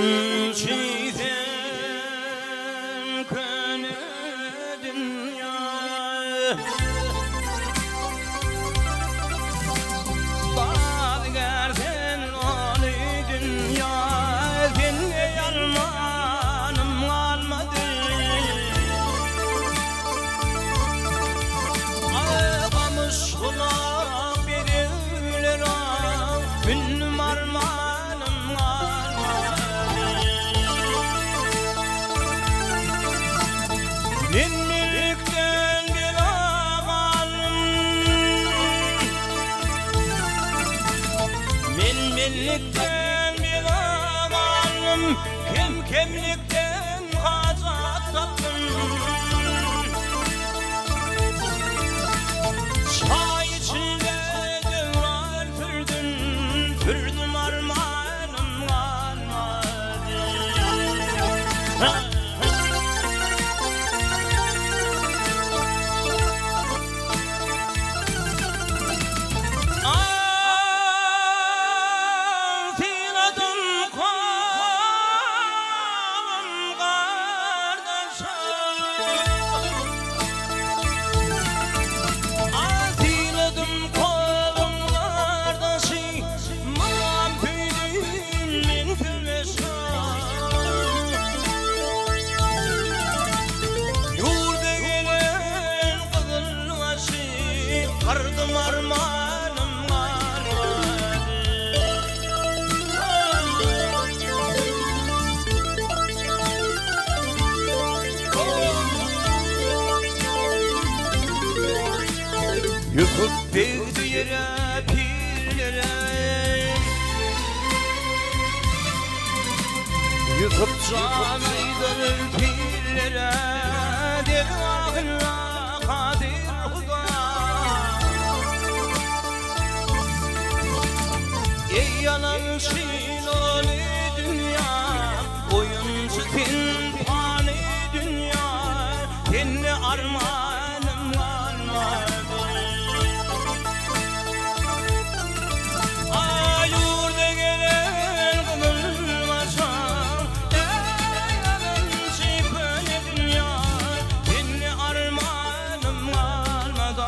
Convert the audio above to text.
yalan çiğdem könü dünya. Vazgersen oli dünya, sende yarmanım kalmadı. Ağlamış kulak biriler ağ, ünlüm armanım kalmadı. Minlikten bir ağalım, minlikten bir ağalım, kemlikten hazat tatlım. Çay içinde devran türdüm armanım kalmadı. Kardım armanım kalmadı. Yıkıp bir yere pirlere, yıkıp canıydırır pirlere, dervahına kadir huda. Ey yalan şinoni dünya, oyuncu tinpani dünya, sende armanım kalmadı. Yurda gelen kımılmasam, ey yalan şiföne dünya, sende armanım kalmadı.